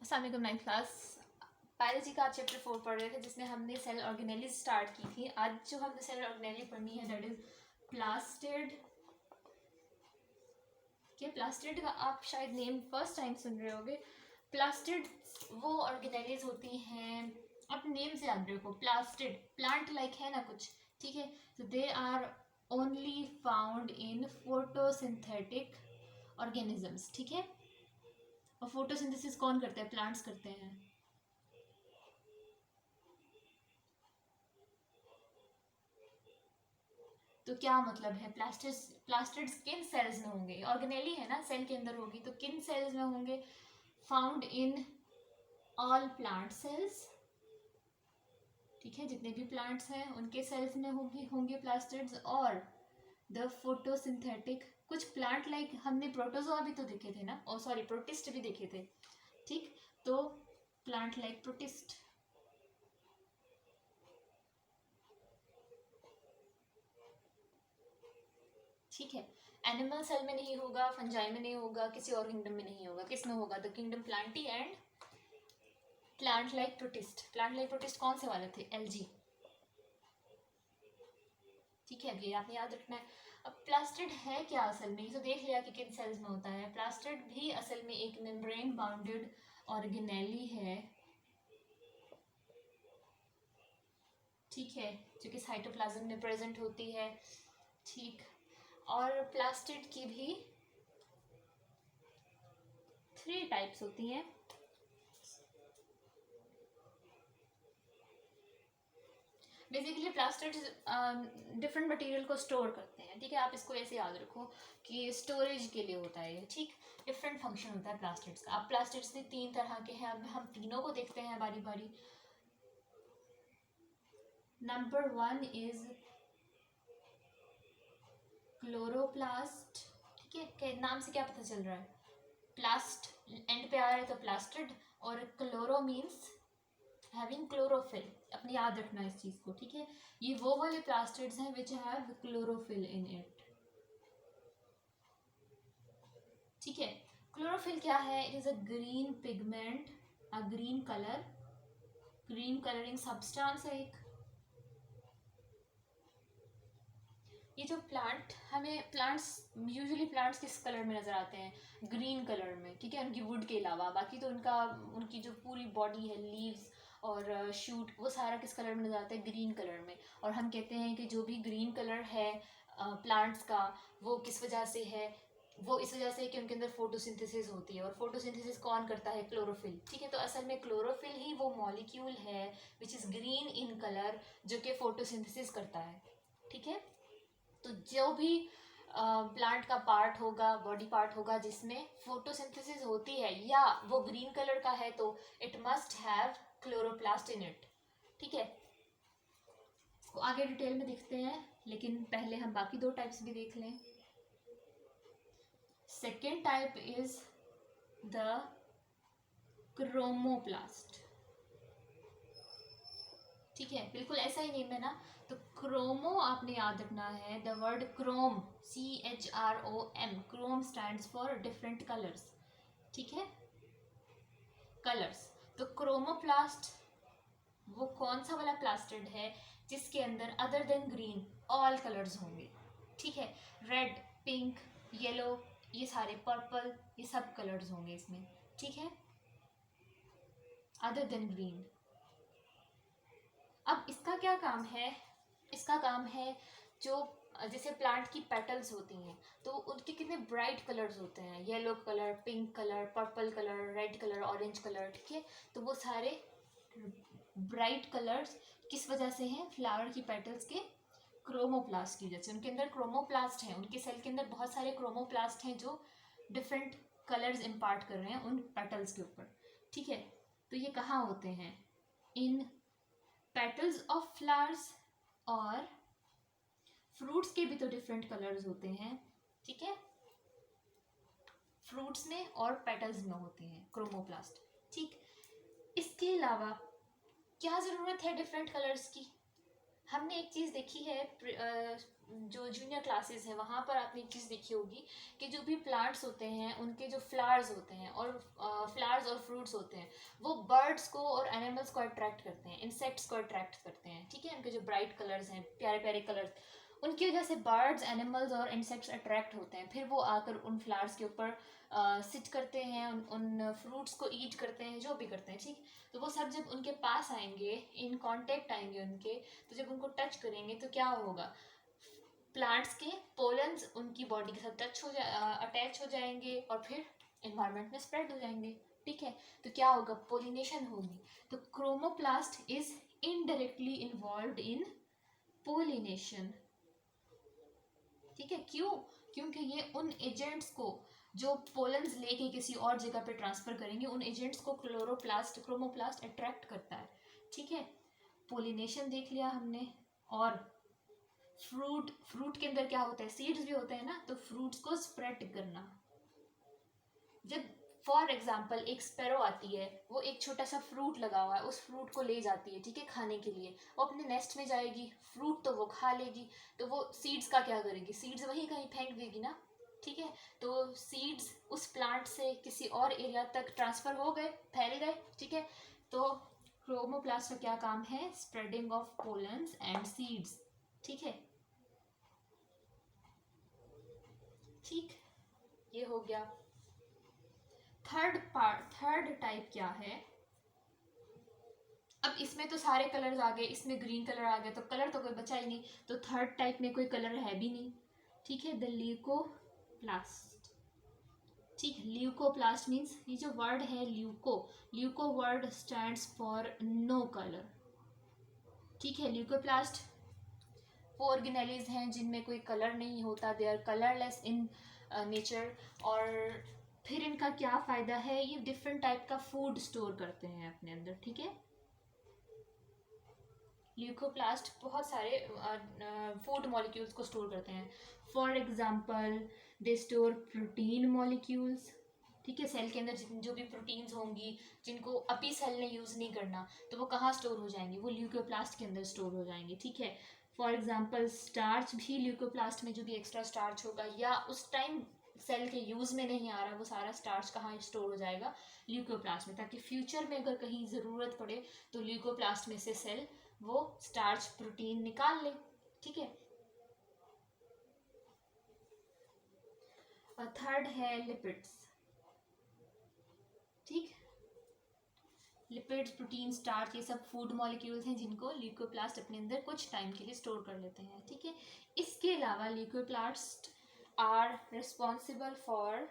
अस्सलाम वालेकुम। 9th class biology का चैप्टर 4 पढ़ रहे थे जिसमें हमने सेल ऑर्गेनेली स्टार्ट की थी। आज जो हमने सेल ऑर्गेनेली पढ़नी है दैट इज प्लास्टिड। प्लास्टिड का आप शायद नेम फर्स्ट टाइम सुन रहे होगे। प्लास्टिड वो ऑर्गेनेलीज होती हैं, अपने नेम से याद रखो, प्लास्टिड प्लांट लाइक है ना कुछ, ठीक है। तो they are only found in photosynthetic organisms, ठीक है। और फोटोसिंथेसिस कौन करते हैं? प्लांट्स करते हैं। तो क्या मतलब है? प्लास्टिड किन सेल्स में होंगे? ऑर्गेनेली है ना, सेल के अंदर होगी, तो किन सेल्स में होंगे? Found in all plant cells, ठीक है। जितने भी प्लांट्स हैं उनके सेल्स में होंगे प्लास्टिड्स। और द फोटोसिंथेटिक, कुछ प्लांट लाइक हमने प्रोटोजोआ भी तो देखे थे ना, और सॉरी प्रोटिस्ट भी देखे थे, ठीक। तो प्लांट लाइक प्रोटिस्ट, ठीक है। एनिमल सेल में नहीं होगा, फंजाई में नहीं होगा, किसी और किंगडम में नहीं होगा। किस में होगा? The kingdom Plantae and plant like protist. Plant like protist कौन से वाले थे? एलजी, ठीक है। ये आपने याद रखना है। अब प्लास्टिड है क्या असल में? ये तो देख लिया कि किन सेल्स में होता है। प्लास्टिड भी असल में एक मेम्ब्रेन बाउंडेड ऑर्गेनेली है, ठीक है, जो कि साइटोप्लाज्म में प्रेजेंट होती है, ठीक। और प्लास्टिड की भी 3 टाइप्स होती हैं। बेसिकली प्लास्टिड डिफरेंट मटेरियल को स्टोर करते हैं, ठीक है। आप इसको ऐसे याद रखो कि स्टोरेज के लिए होता है ये, ठीक। डिफरेंट फंक्शन होता है प्लास्टिड्स का। अब प्लास्टिड्स भी 3 तरह के हैं। अब हम तीनों को देखते हैं बारी बारी। नंबर 1 इज क्लोरोप्लास्ट, ठीक है। के नाम से क्या पता चल रहा है? प्लास्ट एंड पे आ रहा है तो प्लास्टिड, और क्लोरो मीन्स हैविंग क्लोरोफिल। अपनी याद रखना इस चीज को, ठीक है। ये वो वाले प्लास्टिड्स हैं which have chlorophyll in it, ठीक है। क्लोरोफिल क्या है? It is a green pigment, a green colour, green colouring substance है एक। ये जो प्लांट, हमें प्लांट्स यूजुअली प्लांट्स किस कलर में नजर आते हैं? ग्रीन कलर में, ठीक है, उनकी वुड के अलावा। बाकी तो उनकी जो पूरी बॉडी है, लीव्स और शूट, वो सारा किस कलर में नजर आता है? ग्रीन कलर में। और हम कहते हैं कि जो भी ग्रीन कलर है प्लांट्स का, वो किस वजह से है? वो इस वजह से कि उनके अंदर फोटोसिंथेसिस होती है। और फोटोसिंथेसिस कौन करता है? क्लोरोफिल, ठीक है। तो असल में क्लोरोफिल ही वो मॉलिक्यूल है which is green in colour, जो कि फोटोसिंथेसिस करता है, ठीक है। तो जो भी प्लांट का पार्ट होगा, बॉडी पार्ट होगा जिसमें फोटोसिंथेसिस होती है या वो ग्रीन कलर का है, तो it must have chloroplast in it, ठीक है। इसको आगे डिटेल में देखते हैं, लेकिन पहले हम बाकी 2 टाइप्स भी देख लें। Second type is the chromoplast, ठीक है। बिल्कुल ऐसा ही नेम है ना। तो क्रोमो आपने याद रखना है, the word Chrome, CHROM, Chrome stands for different colours, ठीक है, कलर्स। तो क्रोमोप्लास्ट वो कौन सा वाला प्लास्टिड है जिसके अंदर other than green all colours होंगे, ठीक है। रेड, पिंक, येलो, ये सारे, पर्पल, ये सब कलर्स होंगे इसमें, ठीक है, अदर देन ग्रीन। अब इसका क्या काम है? इसका काम है जो जैसे प्लांट की पेटल्स होती हैं, तो उनके कितने ब्राइट कलर्स होते हैं, yellow colour, pink colour, purple colour, red colour, orange colour, ठीक है। तो वो सारे ब्राइट कलर्स किस वजह से हैं? फ्लावर की पेटल्स के क्रोमोप्लास्ट की वजह से। उनके अंदर क्रोमोप्लास्ट हैं, उनके सेल के अंदर बहुत सारे क्रोमोप्लास्ट हैं जो डिफरेंट कलर्स इम्पार्ट कर रहे हैं उन पेटल्स के ऊपर, ठीक है। तो ये कहाँ होते हैं? इन पेटल्स ऑफ फ्लावर्स, और फ्रूट्स के भी तो डिफरेंट कलर्स होते हैं, ठीक है। फ्रूट्स में और पेटल्स में होते हैं क्रोमोप्लास्ट, ठीक। इसके अलावा क्या ज़रूरत है डिफरेंट कलर्स की? हमने एक चीज़ देखी है, जो जूनियर क्लासेस है वहाँ पर आपने एक चीज़ देखी होगी कि जो भी प्लांट्स होते हैं उनके जो फ्लावर्स होते हैं, और फ्लावर्स फ्लावर्स और फ्रूट्स होते हैं वो बर्ड्स को और एनिमल्स को अट्रैक्ट करते हैं, इंसेक्ट्स को अट्रैक्ट करते हैं, ठीक है। उनके जो ब्राइट कलर्स हैं, प्यारे प्यारे कलर्स, उनकी वजह से बर्ड्स, एनिमल्स और इंसेक्ट्स अट्रैक्ट होते हैं। फिर वो आकर उन फ्लावर्स के ऊपर सिट करते हैं, उन फ्रूट्स को ईट करते हैं, जो भी करते हैं, ठीक। तो वो सब जब उनके पास आएंगे, इन कांटेक्ट आएंगे उनके, तो जब उनको टच करेंगे तो क्या होगा, प्लांट्स के पोलन्स उनकी बॉडी के साथ अटैच हो जाएंगे और फिर एनवायरनमेंट में स्प्रेड हो जाएंगे, ठीक है। तो क्या होगा, पोलिनेशन होगी। तो chromoplast is indirectly involve in pollination, ठीक है। क्यों? क्योंकि ये उन एजेंट्स को जो पोलन्स लेके किसी और जगह पे ट्रांसफर करेंगे, उन एजेंट्स को क्रोमोप्लास्ट अट्रैक्ट करता है, ठीक है। पोलिनेशन देख लिया हमने। और फ्रूट के अंदर क्या होता है, सीड्स भी होते हैं ना, तो फ्रूट्स को स्प्रेड करना। जब फॉर एग्जाम्पल एक स्पैरो आती है, वो एक छोटा सा फ्रूट लगा हुआ है, उस फ्रूट को ले जाती है, ठीक है, खाने के लिए। वो अपने नेस्ट में जाएगी, फ्रूट तो वो खा लेगी, तो वो सीड्स का क्या करेगी, सीड्स वहीं कहीं फेंक देगी ना, ठीक है। तो सीड्स उस प्लांट से किसी और एरिया तक ट्रांसफर हो गए, फैल गए, ठीक है। तो क्रोमोप्लास्ट का क्या काम है, spreading of pollens and seeds, ठीक है। ठीक, ये हो गया। थर्ड टाइप क्या है, अब इसमें तो सारे कलर्स आ गए, इसमें ग्रीन कलर आ गया, तो कलर तो कोई बचा ही नहीं, तो थर्ड टाइप में कोई कलर है भी नहीं, ठीक है। द ल्यूकोप्लास्ट, ठीक है। ल्यूकोप्लास्ट मीन्स, ये जो वर्ड है leuco word stands for no colour, ठीक है। ल्यूकोप्लास्ट वो ऑर्गेनेलिज हैं जिनमें कोई कलर नहीं होता, they are colourless in nature. और फिर इनका क्या फ़ायदा है, ये डिफरेंट टाइप का फूड स्टोर करते हैं अपने अंदर, ठीक है। ल्यूकोप्लास्ट बहुत सारे फूड मॉलिक्यूल्स को स्टोर करते हैं। For example they store protein molecules, ठीक है। सेल के अंदर जो भी प्रोटीन्स होंगी जिनको अभी सेल ने यूज़ नहीं करना, तो वो कहाँ स्टोर हो जाएंगे, वो ल्यूकोप्लास्ट के अंदर स्टोर हो जाएंगे, ठीक है। फॉर एग्जांपल स्टार्च भी ल्यूकोप्लास्ट में, जो भी एक्स्ट्रा स्टार्च होगा या उस टाइम सेल के यूज़ में नहीं आ रहा, वो सारा स्टार्च कहाँ स्टोर हो जाएगा, ल्यूकोप्लास्ट में, ताकि फ्यूचर में अगर कहीं ज़रूरत पड़े तो ल्यूकोप्लास्ट में से सेल वो स्टार्च प्रोटीन निकाल ले, ठीक है। और थर्ड है लिपिड्स, ठीक। लिपिड्स, प्रोटीन, स्टार्च, ये सब फूड मॉलिक्यूल्स हैं जिनको ल्यूकोप्लास्ट अपने अंदर कुछ टाइम के लिए स्टोर कर लेते हैं, ठीक है। इसके अलावा ल्यूकोप्लास्ट आर रिस्पॉन्सिबल फॉर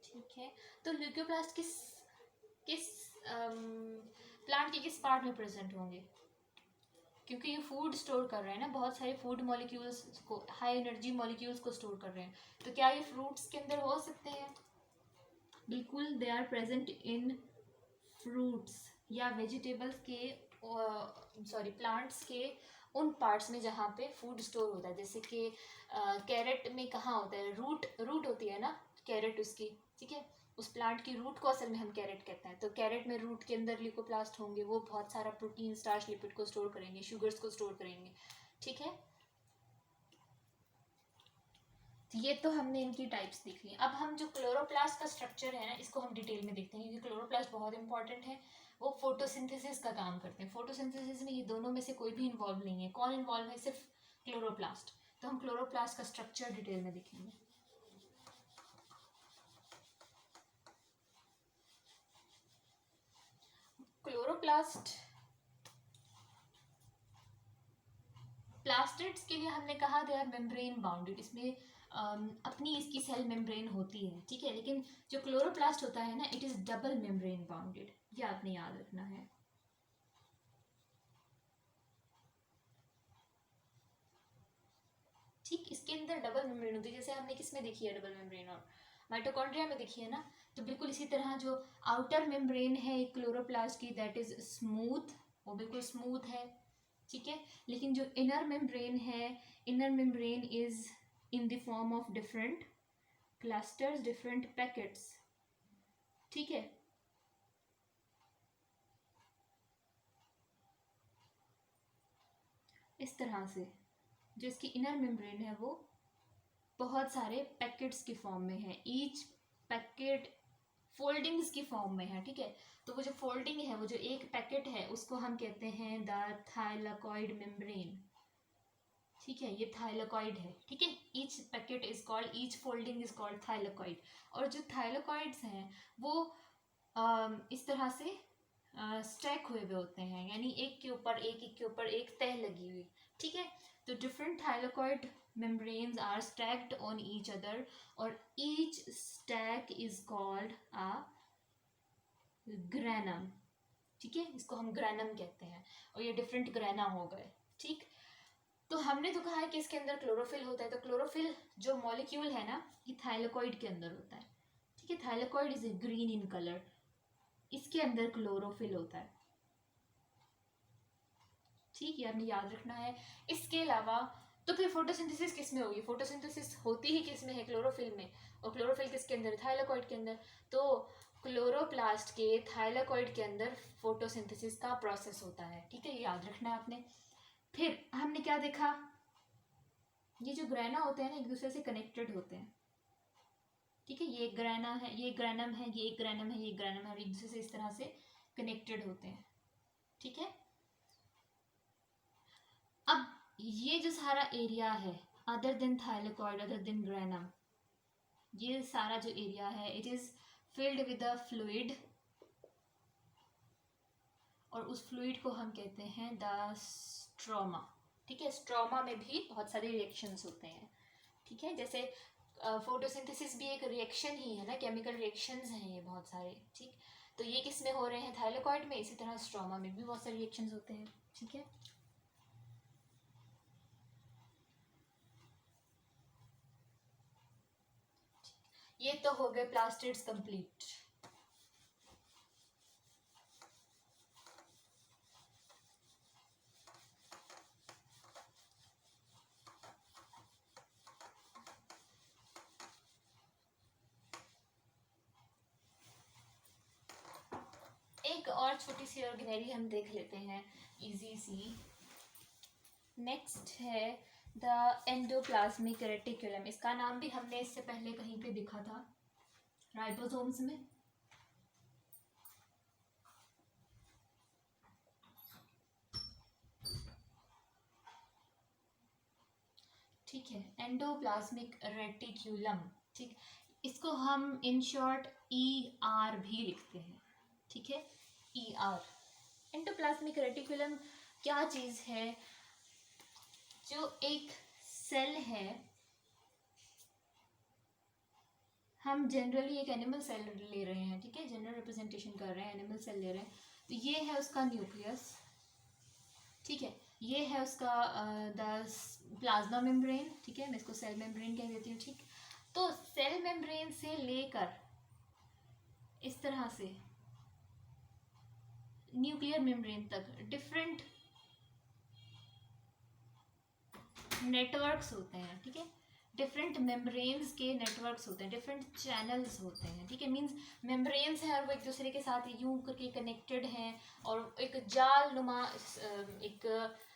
ठीक है। तो ल्यूकोप्लास्ट किस किस प्लांट के किस पार्ट में प्रेजेंट होंगे, क्योंकि ये फूड स्टोर कर रहे हैं ना, बहुत सारे फूड मॉलिक्यूल्स को, हाई एनर्जी मॉलिक्यूल्स को स्टोर कर रहे हैं, तो क्या ये फ्रूट्स के अंदर हो सकते हैं, बिल्कुल। They are present in fruits या वेजिटेबल्स के, प्लांट्स के उन पार्ट्स में जहाँ पे फूड स्टोर होता है। जैसे कि कैरेट में कहाँ होता है, रूट होती है ना कैरेट उसकी, ठीक है। उस प्लांट की रूट को असल में हम कैरेट कहते हैं, तो कैरेट में रूट के अंदर ल्यूकोप्लास्ट होंगे, वो बहुत सारा प्रोटीन, स्टार्च, लिपिड को स्टोर करेंगे, शुगर्स को स्टोर करेंगे, ठीक है। तो ये तो हमने इनकी टाइप्स देख ली। अब हम जो क्लोरोप्लास्ट का स्ट्रक्चर है ना, इसको हम डिटेल में देखते हैं, क्योंकि क्लोरोप्लास्ट बहुत इंपॉर्टेंट है। वो फोटोसिंथेसिस का काम करते हैं। फोटोसिंथेसिस में ये दोनों में से कोई भी इन्वॉल्व नहीं है। कौन इन्वॉल्व है, सिर्फ क्लोरोप्लास्ट। तो हम क्लोरोप्लास्ट का स्ट्रक्चर डिटेल में देखेंगे। क्लोरोप्लास्ट प्लास्टिड्स के लिए हमने कहा दे आर मेम्ब्रेन बाउंडेड, इसमें अपनी इसकी सेल मेम्ब्रेन होती है, ठीक है। लेकिन जो क्लोरोप्लास्ट होता है ना, it is double membrane bounded, ये आपने याद रखना है। ठीक, इसके अंदर डबल मेम्ब्रेन होती है, जैसे हमने किस में देखी है डबल मेम्ब्रेन, और माइटोकॉन्ड्रिया में देखी है ना। तो बिल्कुल इसी तरह जो आउटर मेम्ब्रेन है क्लोरोप्लास्ट की, दैट इज स्मूथ, वो बिल्कुल स्मूथ है, ठीक है। लेकिन जो इनर मेम्ब्रेन है, inner membrane is in the form of different clusters, different packets, ठीक है। इस तरह से जो इसकी इनर मेम्ब्रेन है वो बहुत सारे पैकेट्स की फॉर्म में है, ईच पैकेट फोल्डिंग्स की फॉर्म में है, ठीक है। तो वो जो फोल्डिंग है, वो जो एक पैकेट है, उसको हम कहते हैं द थाइलकॉइड मेम्ब्रेन, ठीक है। ये थाइलकॉइड है, ठीक है। Each packet is called, each folding is called thylakoid. और जो थाइलकॉइड्स हैं वो इस तरह से स्टैक हुए हुए होते हैं, यानी एक के ऊपर एक के ऊपर एक तह लगी हुई, ठीक है। तो different थाइलकॉइड membranes are stacked on each other और each stack is called a granum, ठीक है। इसको हम ग्रैनम कहते हैं और ये डिफरेंट ग्रैना हो गए, ठीक। तो हमने तो कहा है कि इसके अंदर क्लोरोफिल होता है, तो क्लोरोफिल जो मॉलिक्यूल है ना, ये थाइलकॉइड के अंदर होता है, ठीक है। थाइलकॉइड इज ग्रीन इन कलर, इसके अंदर क्लोरोफिल होता है, ठीक है। आपने याद रखना है। इसके अलावा तो फिर फोटोसिंथेसिस किस में होगी? फोटोसिंथेसिस होती ही किस में है? क्लोरोफिल में। और क्लोरोफिल किसके अंदर? थाइलकॉइड के अंदर। तो क्लोरोप्लास्ट के थाइलकॉइड के अंदर फोटोसिंथेसिस का प्रोसेस होता है, ठीक है। ये याद रखना है आपने। फिर हमने क्या देखा? ये जो ग्रैना होते हैं ना, एक दूसरे से कनेक्टेड होते हैं, ठीक है। ये एक ग्रैना है, ये ग्रैनम है, ये एक ग्रैनम है, ये ग्रैनम है, और एक दूसरे से इस तरह से कनेक्टेड होते हैं, ठीक है। अब ये जो सारा एरिया है, other than thylakoid, other than granum, ये सारा जो एरिया है, it is filled with a fluid, और उस फ्लूइड को हम कहते हैं द स्ट्रोमा, ठीक है। स्ट्रोमा में भी बहुत सारे रिएक्शंस होते हैं, ठीक है। जैसे फोटोसिंथेसिस भी एक रिएक्शन ही है ना, केमिकल रिएक्शंस हैं ये बहुत सारे, ठीक। तो ये किस में हो रहे हैं? थाइलकॉइड में। इसी तरह स्ट्रोमा में भी बहुत सारे रिएक्शंस होते हैं, ठीक है। ये तो हो गए प्लास्टिड्स कंप्लीट। एक और छोटी सी ऑर्गेनेली हम देख लेते हैं, इजी सी। नेक्स्ट है द एंडोप्लाज्मिक रेटिकुलम। इसका नाम भी हमने इससे पहले कहीं पे देखा था, राइबोसोम्स में, ठीक है। एंडोप्लाज्मिक रेटिक्यूलम, ठीक। इसको हम इन शॉर्ट ER भी लिखते हैं, ठीक है। ER। एंडोप्लाज्मिक रेटिकुलम क्या चीज़ है? जो एक सेल है, हम जनरली एक एनिमल सेल ले रहे हैं, ठीक है। जनरल रिप्रेजेंटेशन कर रहे हैं, एनिमल सेल ले रहे हैं। तो ये है उसका न्यूक्लियस, ठीक है। ये है उसका द प्लाज्मा मेम्ब्रेन, ठीक है। मैं इसको सेल मेम्ब्रेन कह देती हूँ, ठीक। तो सेल मेम्ब्रेन से लेकर इस तरह से न्यूक्लियर मेम्ब्रेन तक डिफरेंट नेटवर्क्स होते हैं, ठीक है। डिफरेंट मेम्ब्रेन्स के नेटवर्क्स होते हैं, डिफरेंट चैनल्स होते हैं, ठीक है। मींस मेम्ब्रेन्स हैं और वो एक दूसरे के साथ यूं करके कनेक्टेड हैं और एक जाल नुमा एक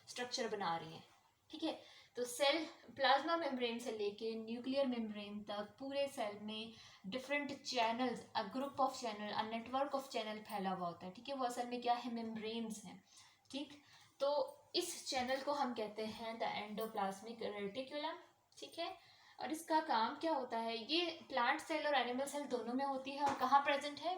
स्ट्रक्चर बना रही हैं, ठीक है। तो सेल प्लाज्मा मेम्ब्रेन से लेके न्यूक्लियर मेम्ब्रेन तक पूरे सेल में different channels, a group of channel, a network of channel फैला हुआ होता है, ठीक है। वो असल में क्या है? मेम्ब्रेन्स हैं, ठीक। तो इस चैनल को हम कहते हैं द एंडोप्लाज्मिक रेटिकुलम, ठीक है। और इसका काम क्या होता है? ये प्लांट सेल और एनिमल सेल दोनों में होती है। और कहाँ प्रेजेंट है?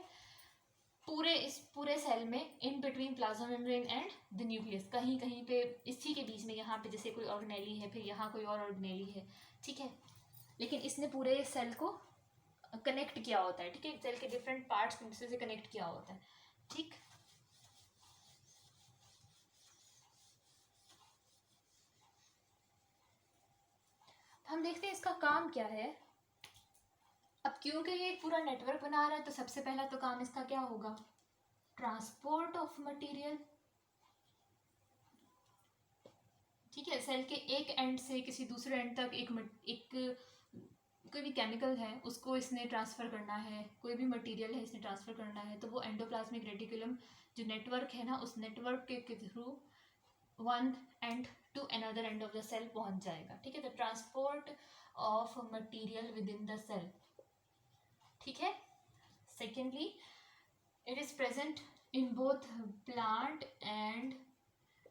इस पूरे सेल में, in between plasma membrane and the nucleus, कहीं कहीं पे इसी के बीच में, यहाँ पे जैसे कोई ऑर्गेनेली है, फिर यहाँ कोई और ऑर्गेनेली है, ठीक है। लेकिन इसने पूरे सेल को कनेक्ट किया होता है, ठीक है। सेल के डिफरेंट पार्ट्स से कनेक्ट किया होता है, ठीक। हम देखते हैं इसका काम क्या है। अब क्योंकि ये एक पूरा नेटवर्क बना रहा है, तो सबसे पहला तो काम इसका क्या होगा? ट्रांसपोर्ट ऑफ मटेरियल, ठीक है। सेल के एक एंड से किसी दूसरे एंड तक एक कोई भी केमिकल है उसको इसने ट्रांसफ़र करना है, कोई भी मटेरियल है इसने ट्रांसफ़र करना है, तो वो एंडोप्लाज्मिक रेटिकुलम जो नेटवर्क है ना, उस नेटवर्क के through one end to another end of the cell पहुंच जाएगा, ठीक है। The transport of material within the cell, ठीक है। Secondly, it is present in both plant and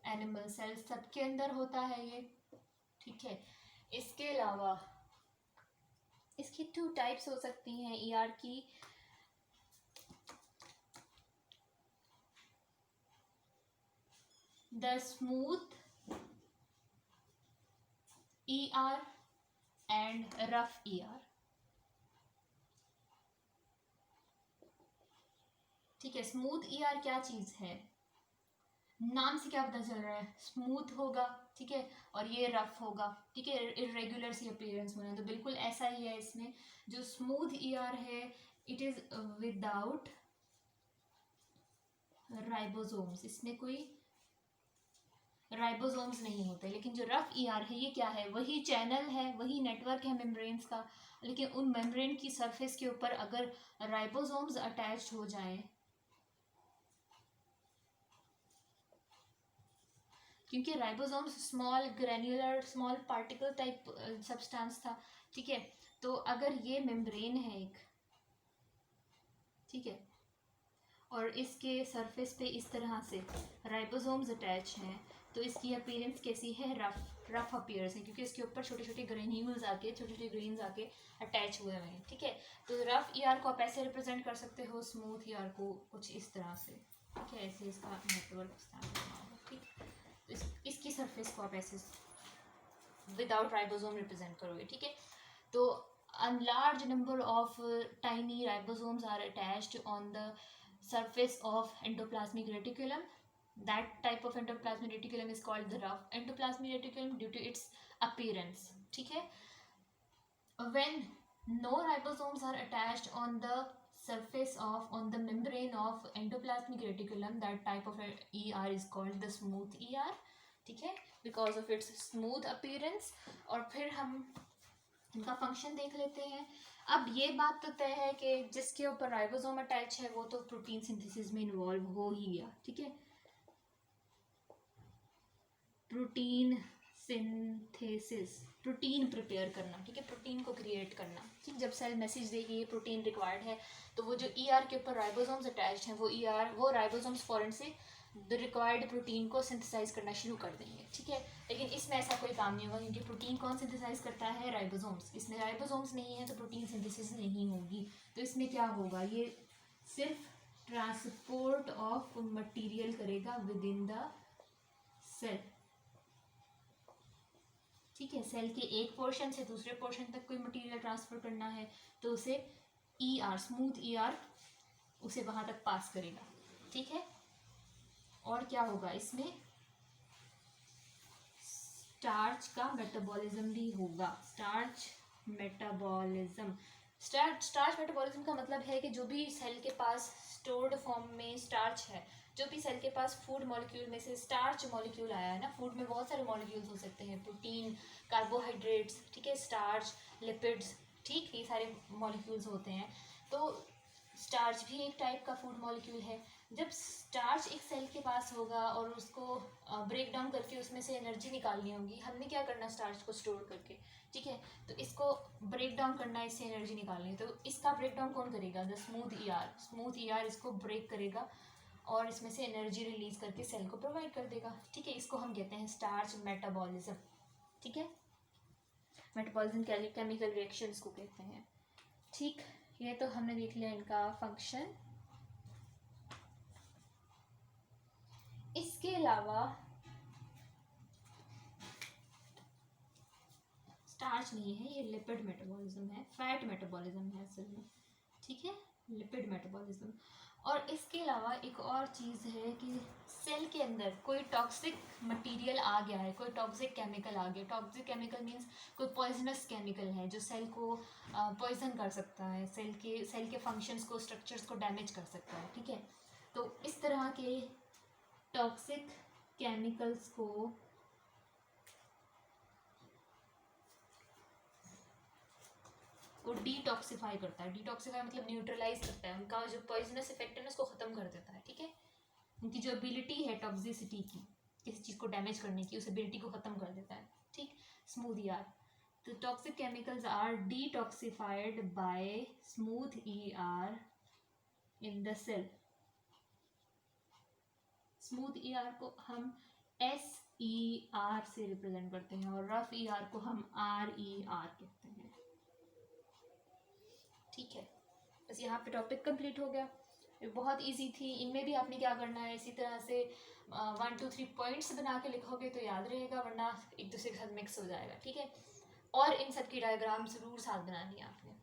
animal cells, सबके अंदर होता है ये, ठीक है। इसके अलावा इसकी 2 टाइप्स हो सकती हैं ईआर की। The smooth ER and rough ER, ठीक है। स्मूथ ईआर क्या चीज है, नाम से क्या पता चल रहा है, स्मूथ होगा, ठीक है, और ये रफ होगा, ठीक है, इरेगुलर सी अपीयरेंस होना, तो बिल्कुल ऐसा ही है इसमें। जो स्मूथ ईआर है इट इज विदाउट राइबोसोम्स, इसमें कोई राइबोसोम्स नहीं होते। लेकिन जो रफ ईआर है ये क्या है, वही चैनल है, वही नेटवर्क है मेम्ब्रेन्स का, लेकिन उन मेम्ब्रेन की सरफेस के ऊपर अगर राइबोसोम्स अटैच हो जाएं, क्योंकि ribosomes small granular small particle type substance था, ठीक है। तो अगर ये मेम्ब्रेन है एक, ठीक है, और इसके सरफेस पे इस तरह से राइबोसोम्स अटैच हैं, तो इसकी अपीयरेंस कैसी है, रफ अपीयरेंस है, क्योंकि इसके ऊपर छोटे छोटे ग्रेन्यूल्स आके, छोटे छोटे ग्रेन्स आके अटैच हुए हुए हैं, ठीक है। तो रफ ईआर को आप ऐसे रिप्रेजेंट कर सकते हो, स्मूथ ईआर को कुछ इस तरह से, ठीक है, ऐसे इसका नेटवर्क ठीक। तो इसकी सरफेस को आप ऐसे विदाउट राइबोसोम रिप्रेजेंट करोगे, ठीक है। तो a large number of tiny ribosomes are attached on the surface of endoplasmic reticulum. That type of endoplasmic reticulum is called the rough endoplasmic reticulum due to its appearance, ठीक है। When no ribosomes are attached on the surface of on the membrane of endoplasmic reticulum, that type of ER is called the smooth ER, ठीक है, because of its smooth appearance। और फिर हम इनका function देख लेते हैं। अब ये बात तो तय है कि जिसके ऊपर राइबोसोम अटैच है वो तो प्रोटीन सिंथेसिस में इन्वॉल्व हो ही गया, ठीक है। प्रोटीन सिंथेसिस, प्रोटीन प्रिपेयर करना, ठीक है, प्रोटीन को क्रिएट करना, ठीक। जब सेल मैसेज देगी ये प्रोटीन रिक्वायर्ड है, तो वो जो ईआर के ऊपर राइबोसोम्स अटैच हैं वो राइबोसोम्स फौरन से द रिक्वायर्ड प्रोटीन को सिंथेसाइज करना शुरू कर देंगे, ठीक है। लेकिन इसमें ऐसा कोई काम नहीं होगा, क्योंकि प्रोटीन कौन सिंथेसाइज करता है, राइबोसोम्स। इसमें राइबोसोम्स नहीं है तो प्रोटीन सिंथेसिस नहीं होगी। तो इसमें क्या होगा, ये सिर्फ ट्रांसपोर्ट ऑफ मटेरियल करेगा विद इन द सेल, ठीक है। सेल के एक पोर्शन से दूसरे पोर्शन तक कोई मटेरियल ट्रांसफर करना है तो उसे ईआर, स्मूथ ईआर उसे वहां तक पास करेगा, ठीक है। और क्या होगा, इसमें स्टार्च का मेटाबॉलिज्म भी होगा, स्टार्च मेटाबॉलिज्म। स्टार्च मेटाबॉलिज्म का मतलब है कि जो भी सेल के पास स्टोर्ड फॉर्म में स्टार्च है, जो भी सेल के पास फूड मॉलिक्यूल में से स्टार्च मॉलिक्यूल आया है ना, फूड में बहुत सारे मॉलिक्यूल्स हो सकते हैं, प्रोटीन, कार्बोहाइड्रेट्स, ठीक है, स्टार्च, लिपिड्स, ठीक, ये सारे मॉलिक्यूल्स होते हैं। तो स्टार्च भी एक टाइप का फूड मॉलिक्यूल है। जब स्टार्च एक सेल के पास होगा और उसको ब्रेक डाउन करके उसमें से एनर्जी निकालनी होगी, हमने क्या करना स्टार्च को स्टोर करके, ठीक है, तो इसको ब्रेक डाउन करना है, इससे एनर्जी निकालनी है, तो इसका ब्रेक डाउन कौन करेगा, the smooth ER. Smooth ER इसको ब्रेक करेगा और इसमें से एनर्जी रिलीज करके सेल को प्रोवाइड कर देगा, ठीक है। इसको हम कहते हैं स्टार्च मेटाबॉलिज्म, ठीक है। मेटाबॉलिज्म केमिकल रिएक्शंस को कहते हैं, ठीक। ये तो हमने देख लिया इनका फंक्शन। इसके अलावा स्टार्च नहीं है, ये लिपिड मेटाबॉलिज्म है, फैट मेटाबॉलिज्म है असल में, ठीक है, लिपिड मेटाबॉलिज्म। और इसके अलावा एक और चीज़ है कि सेल के अंदर कोई टॉक्सिक मटेरियल आ गया है, कोई टॉक्सिक केमिकल आ गया। टॉक्सिक केमिकल मीन्स कोई पॉइजनस केमिकल है जो सेल को पॉइजन कर सकता है, सेल के फंक्शंस को, स्ट्रक्चर्स को डैमेज कर सकता है, ठीक है। तो इस तरह के टॉक्सिक केमिकल्स को डिटॉक्सिफाई करता है। डिटॉक्सिफाई मतलब न्यूट्रलाइज करता है, उनका जो पॉइजनस इफेक्ट है ना उसको खत्म कर देता है, ठीक है, उनकी जो एबिलिटी है टॉक्सिसिटी की, किसी चीज़ को डैमेज करने की, उस एबिलिटी को ख़त्म कर देता है, ठीक। स्मूथ ई आर, तो toxic chemicals are detoxified by smooth E R in the cell. Smooth E R को हम एस ई आर से रिप्रेजेंट करते हैं और रफ ई आर को हम आर ई आर कहते हैं, ठीक है। बस यहाँ पे टॉपिक कंप्लीट हो गया। ये बहुत इजी थी। इनमें भी आपने क्या करना है, इसी तरह से 1 2 3 पॉइंट्स बना के लिखोगे तो याद रहेगा, वरना एक दूसरे के साथ मिक्स हो जाएगा, ठीक है। और इन सब की डायग्राम ज़रूर साथ बनानी है आपने।